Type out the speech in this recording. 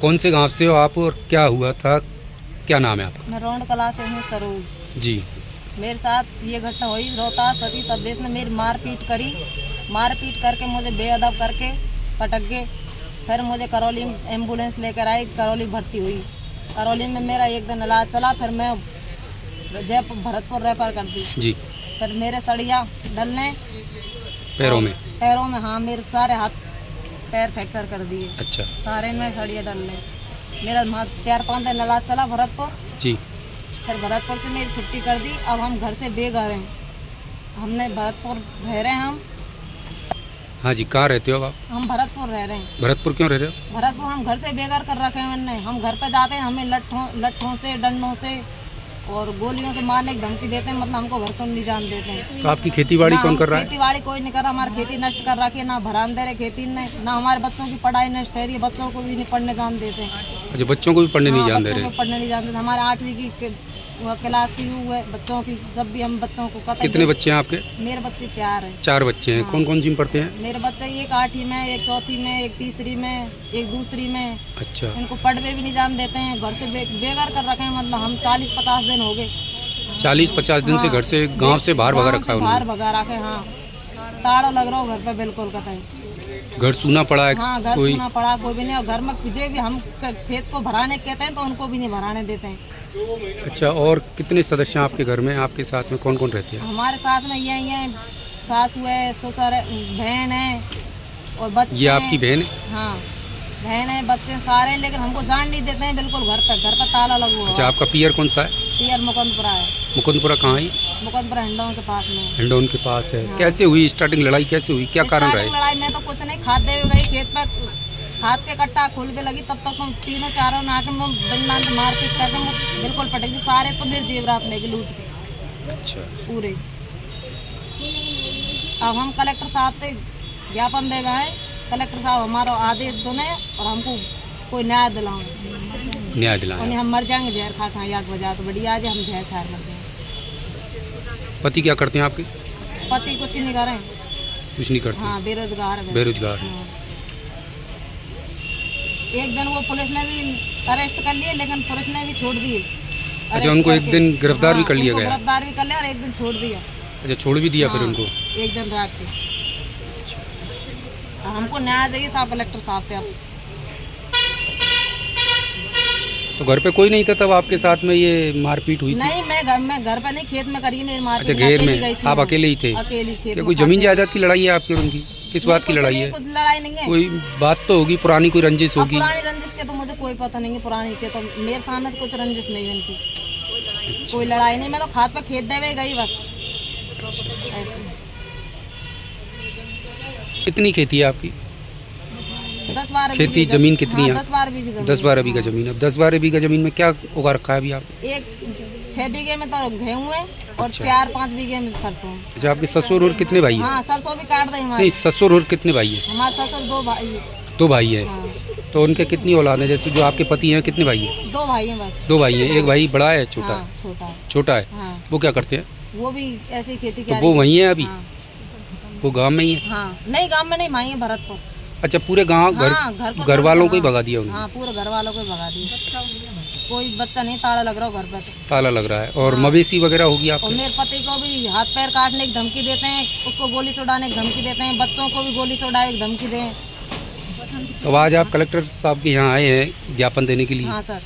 कौन से गांव से हो आप और क्या हुआ था, क्या नाम है आपका? मैं रौंड कला से हूँ सरोज। जी। मेरे साथ ये घटना हुई, रोहतास सती सबदेश ने मेरी मारपीट करी, मारपीट करके मुझे बेअदब करके पटक गए। फिर मुझे करौली एम्बुलेंस लेकर आई, करौली भर्ती हुई। करौली में मेरा एक दिन इलाज चला, फिर मैं जयपुर भरतपुर रेफर कर दी। जी। फिर मेरे सड़िया डलने पैरों में? पैरों में, हाँ, मेरे सारे हाथ पैर फ्रैक्चर कर दिए। अच्छा। सारे में सड़िया डलने। मेरा 4-5 दिन इलाज चला भरतपुर। जी। फिर भरतपुर से मेरी छुट्टी कर दी। अब हम घर से बेघर हैं, हमने भरतपुर रह रहे हैं हम। हाँ जी, कहाँ रहते हो आप? हम भरतपुर रह रहे हैं। भरतपुर क्यों रह रहे हो? भरतपुर हम घर से बेघर कर रखे हैं उनने। हम घर पे जाते हैं, हमें लट्ठों से, डंडों से और गोलियों से मारने की धमकी देते हैं, मतलब हमको घर को नहीं जान देते हैं। तो आपकी खेती बाड़ी कौन कर रहा है? खेती बाड़ी कोई नहीं कर रहा, हमारी खेती नष्ट कर रखी है, ना भरान दे रहे खेती ने, ना हमारे बच्चों की पढ़ाई नष्ट है रही है, बच्चों को भी नहीं पढ़ने जान देते हैं। अच्छा, बच्चों को भी पढ़ने नहीं जान दे रहे? पढ़ने नहीं जान देते। हमारे 8वीं की क्लास की हुए बच्चों की, जब भी हम बच्चों को कितने बच्चे हैं आपके? मेरे बच्चे 4 हैं। 4 बच्चे हैं। कौन कौन सी में पढ़ते हैं? मेरे बच्चे एक 8वीं में, एक 4वीं में, एक 3री में, एक 2री में। अच्छा। इनको पढ़ने भी नहीं जान देते हैं, घर से बेघर कर रखे हैं, मतलब हम 40-50 दिन हो गए। 40-50 दिन से घर से, गांव से बाहर भगा रखा है बाहर भगा रखे। हाँ, ताड़ा लग रहा हो घर पे बिल्कुल कतई। घर सूना पड़ा है? हाँ, घर सूना पड़ा, कोई भी नहीं। और घर में जो भी हम खेत को भराने कहते हैं तो उनको भी नहीं भराने देते हैं। अच्छा, और कितने सदस्य हैं आपके घर में? आपके साथ में कौन कौन रहते हैं? हमारे साथ में ये सासू है, ससुर है, बहन है और बच्चे। ये आपकी बहन है? हाँ, बहन है, बच्चे सारे, लेकिन हमको जान नहीं देते हैं बिल्कुल। घर पर ताला लगा हुआ है। अच्छा, आपका पियर कौन सा है? पियर मुकुंदपुरा है। मुकुंदपुरा कहाँ है? मुकुंदपुरा हिंडौन के पास में। हिंडौन के पास है। हाँ। कैसे हुई स्टार्टिंग लड़ाई, कैसे हुई, क्या कारण रहा? लड़ाई में तो कुछ नहीं, खाद दे गई खेत पे, खाद के कट्टा खुल के लगी, तब तक हम तीनों चारों ना के बिंदान मारपीट करके बिल्कुल पटक दी। सारे तो मेरे जेवरात लेके लूट के। अच्छा। पूरे। अब हम कलेक्टर साहब से ज्ञापन दे रहे हैं, कलेक्टर साहब हमारा आदेश सुने और हमको कोई न्याय दिलाएं। न्याय दिलाएं। हम मर जाएंगे जहर खा खा, याद बजा तो बढ़िया आज हम जहर खा मर जाएंगे। पति क्या करते हैं आपके? पति कुछ नहीं करें। कुछ नहीं करते? हाँ, बेरोजगार है। बेरोजगार है। हाँ। एक दिन वो पुलिस ने भी अरेस्ट कर लिए, लेकिन पुलिस ने भी छोड़ दिए। अच्छा, उनको एक दिन गिरफ्तार भी कर लिया गया? गिरफ्तार भी कर लिया और एक दिन छोड़ दिया। अच्छा, छोड़ भी दिया? हाँ, फिर उनको एक दिन रख के। हमको न्याय चाहिए साहब, कलेक्टर साहब से। अब तो घर पे कोई नहीं था तब आपके साथ में ये मारपीट हुई थी? नहीं, मैं घर पे नहीं, खेत में करी मेरी मारपीट। अच्छा, घेर में आप अकेले ही थे? अकेली खेत में। कोई जमीन जायदाद की लड़ाई है आपकी और उनकी? किस बात की लड़ाई है? कुछ लड़ाई नहीं है। कोई बात तो होगी, पुरानी कोई रंजिश होगी? पुरानी रंजिश के तो मुझे कोई पता नहीं है। पुरानी के तो मेरे सामने तो कुछ रंजिश नहीं है उनकी। कोई लड़ाई नहीं, मैं तो खाद पे खेत देवे गई बस। ऐसे। कितनी खेती है आपकी? 10-12 खेती जमीन कितनी है? 10-12 बीघा जमीन। 10-12 बीघा जमीन। अब 10-12 बीघा जमीन में क्या उगा रखा है अभी आप? 6 बीघे में तो गेहूँ है और 4-5 बीघे में सरसों। अच्छा, आपके ससुर और कितने भाई हैं? हाँ, सरसों भी काट दे हमारे। नहीं, ससुर और कितने भाई हैं? हमारे ससुर 2 भाई है। 2 भाई हैं। हाँ। तो उनके कितनी औलाद है? जैसे जो आपके पति हैं, कितने भाई हैं? 2 भाई हैं बस। 2 भाई हैं। एक भाई बड़ा है, छोटा हाँ, है? छोटा है। छोटा है। हाँ। वो क्या करते हैं? वो भी ऐसी खेती तो वो वहीं है अभी? हाँ। वो गांव में ही है? हाँ, नहीं गांव में नहीं, वहीं है भरतपुर। अच्छा, पूरे गांव घर वालों को ही भगा दिया उन्होंने? हाँ, पूरे घर वालों को ही भगा दिया। कोई बच्चा नहीं, ताला लग रहा हो घर पे तो। ताला लग रहा है। और मवेशी वगैरह होगी आपको? और मेरे पति को भी हाथ पैर काटने की धमकी देते हैं, उसको गोली से उड़ाने की धमकी देते हैं, बच्चों को भी गोली से उड़ाने की धमकी दें। तो आज आप कलेक्टर साहब के यहाँ आए हैं ज्ञापन देने के लिए? हाँ सर।